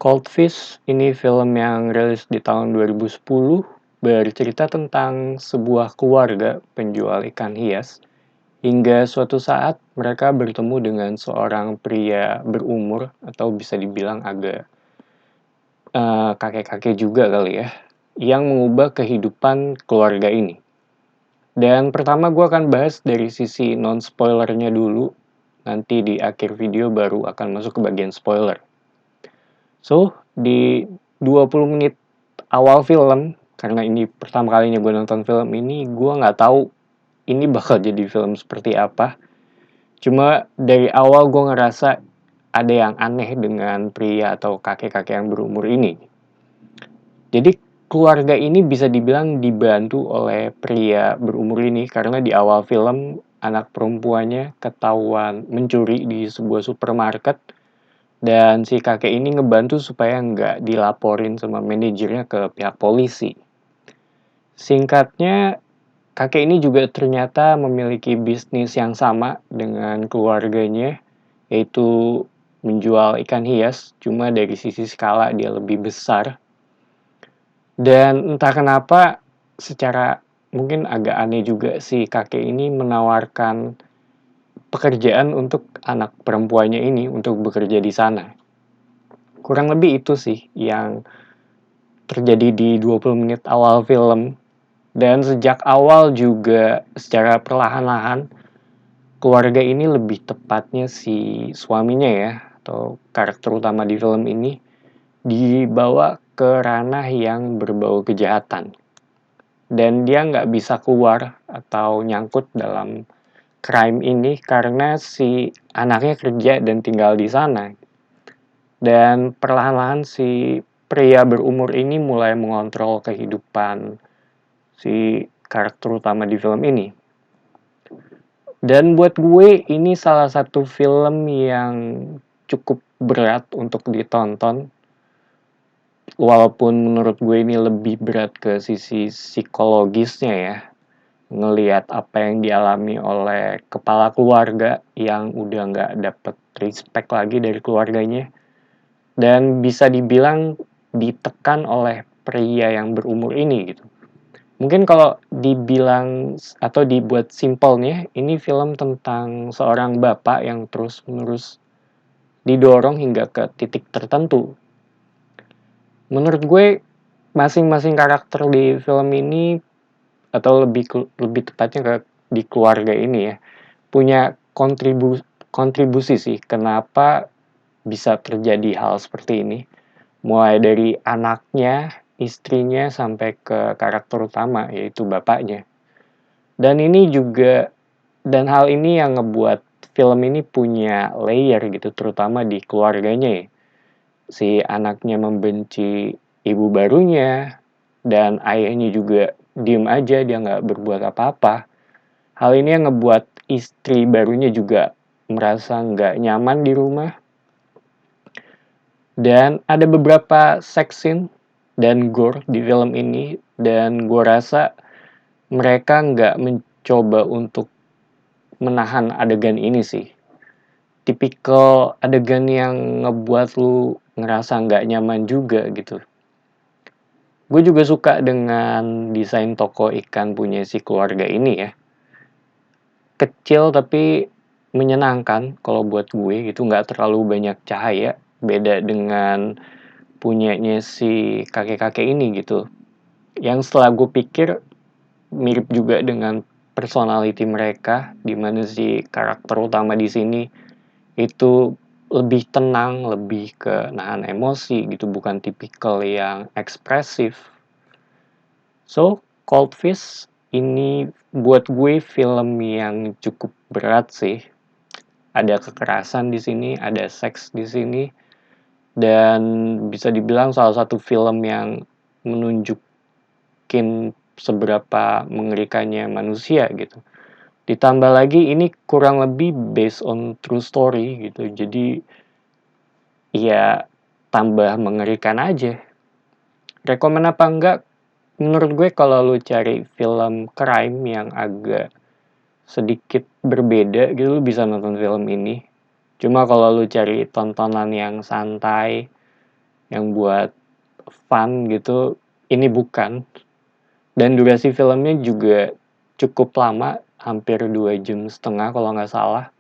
Cold Fish ini film yang rilis di tahun 2010, bercerita tentang sebuah keluarga penjual ikan hias. Hingga suatu saat mereka bertemu dengan seorang pria berumur atau bisa dibilang agak kakek-kakek juga kali ya, yang mengubah kehidupan keluarga ini. Dan pertama gue akan bahas dari sisi non-spoilernya dulu, nanti di akhir video baru akan masuk ke bagian spoiler. So, di 20 menit awal film, karena ini pertama kalinya gue nonton film ini, gue nggak tahu ini bakal jadi film seperti apa. Cuma dari awal gue ngerasa ada yang aneh dengan pria atau kakek-kakek yang berumur ini. Jadi keluarga ini bisa dibilang dibantu oleh pria berumur ini karena di awal film anak perempuannya ketahuan mencuri di sebuah supermarket. Dan si kakek ini ngebantu supaya nggak dilaporin sama manajernya ke pihak polisi. Singkatnya, kakek ini juga ternyata memiliki bisnis yang sama dengan keluarganya, yaitu menjual ikan hias, cuma dari sisi skala dia lebih besar. Dan entah kenapa, secara mungkin agak aneh juga si kakek ini menawarkan pekerjaan untuk anak perempuannya ini untuk bekerja di sana. Kurang lebih itu sih yang terjadi di 20 menit awal film. Dan sejak awal juga secara perlahan-lahan keluarga ini, lebih tepatnya si suaminya ya, atau karakter utama di film ini, dibawa ke ranah yang berbau kejahatan. Dan dia nggak bisa keluar atau nyangkut dalam crime ini karena si anaknya kerja dan tinggal di sana. Dan perlahan-lahan si pria berumur ini mulai mengontrol kehidupan si karakter utama di film ini. Dan buat gue ini salah satu film yang cukup berat untuk ditonton. Walaupun menurut gue ini lebih berat ke sisi psikologisnya ya. Ngelihat apa yang dialami oleh kepala keluarga yang udah nggak dapet respect lagi dari keluarganya. Dan bisa dibilang ditekan oleh pria yang berumur ini gitu. Mungkin kalau dibilang atau dibuat simpelnya, ini film tentang seorang bapak yang terus-menerus didorong hingga ke titik tertentu. Menurut gue, masing-masing karakter di film ini, atau lebih tepatnya di keluarga ini ya, punya kontribusi sih kenapa bisa terjadi hal seperti ini. Mulai dari anaknya, istrinya, sampai ke karakter utama, yaitu bapaknya. Dan hal ini yang ngebuat film ini punya layer gitu, terutama di keluarganya ya. Si anaknya membenci ibu barunya, dan ayahnya juga diem aja, dia nggak berbuat apa-apa. Hal ini yang ngebuat istri barunya juga merasa nggak nyaman di rumah. Dan ada beberapa sex scene dan gore di film ini, dan gue rasa mereka nggak mencoba untuk menahan adegan ini sih. Tipikal adegan yang ngebuat lu ngerasa nggak nyaman juga gitu. Gue juga suka dengan desain toko ikan punya si keluarga ini ya. Kecil tapi menyenangkan kalau buat gue gitu, nggak terlalu banyak cahaya. Beda dengan punyanya si kakek-kakek ini gitu. Yang setelah gue pikir mirip juga dengan personality mereka, di mana si karakter utama di sini itu lebih tenang, lebih ke nahan emosi gitu, bukan tipikal yang ekspresif. So, Cold Fish ini buat gue film yang cukup berat sih. Ada kekerasan di sini, ada seks di sini, dan bisa dibilang salah satu film yang menunjukin seberapa mengerikannya manusia gitu. Ditambah lagi ini kurang lebih based on true story gitu. Jadi ya tambah mengerikan aja. Rekomen apa enggak? Menurut gue kalau lu cari film crime yang agak sedikit berbeda gitu, lu bisa nonton film ini. Cuma kalau lu cari tontonan yang santai, yang buat fun gitu, ini bukan. Dan durasi filmnya juga cukup lama, hampir 2,5 jam kalau nggak salah.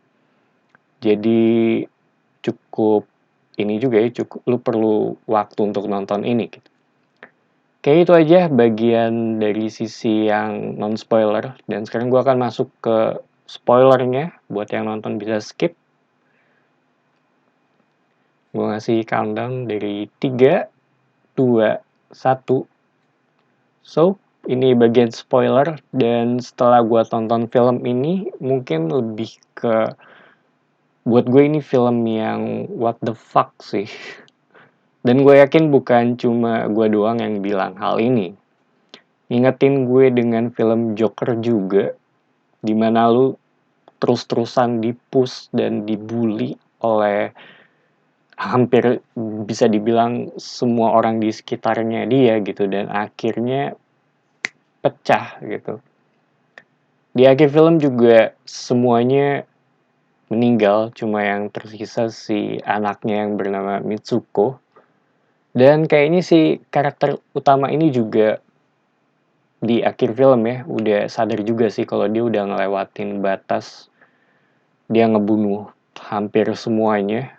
Jadi cukup ini juga ya, lu perlu waktu untuk nonton ini gitu. Kayak itu aja bagian dari sisi yang non spoiler, dan sekarang gue akan masuk ke spoilernya. Buat yang nonton bisa skip. Gue ngasih countdown dari 3, 2, 1. So, ini bagian spoiler, dan setelah gue tonton film ini, mungkin lebih ke, buat gue ini film yang what the fuck sih. Dan gue yakin bukan cuma gue doang yang bilang hal ini. Ngingetin gue dengan film Joker juga, dimana lu terus-terusan dipush dan dibully oleh hampir bisa dibilang semua orang di sekitarnya dia gitu, dan akhirnya pecah gitu. Di akhir film juga semuanya meninggal, cuma yang tersisa si anaknya yang bernama Mitsuko. Dan kayaknya si karakter utama ini juga di akhir film ya udah sadar juga sih kalau dia udah ngelewatin batas. Dia ngebunuh hampir semuanya,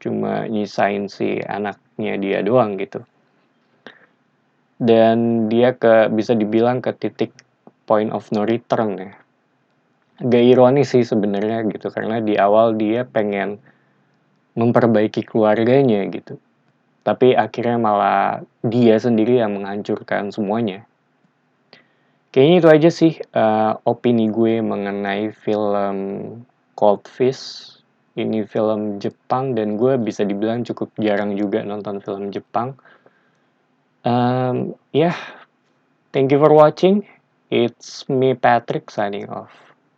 cuma nyisain si anaknya dia doang gitu. Dan dia bisa dibilang ke titik point of no return ya. Agak ironis sih sebenarnya gitu, karena di awal dia pengen memperbaiki keluarganya gitu. Tapi akhirnya malah dia sendiri yang menghancurkan semuanya. Kayaknya itu aja sih opini gue mengenai film Cold Fish. Ini film Jepang dan gue bisa dibilang cukup jarang juga nonton film Jepang. Yeah, thank you for watching. It's me Patrick signing off.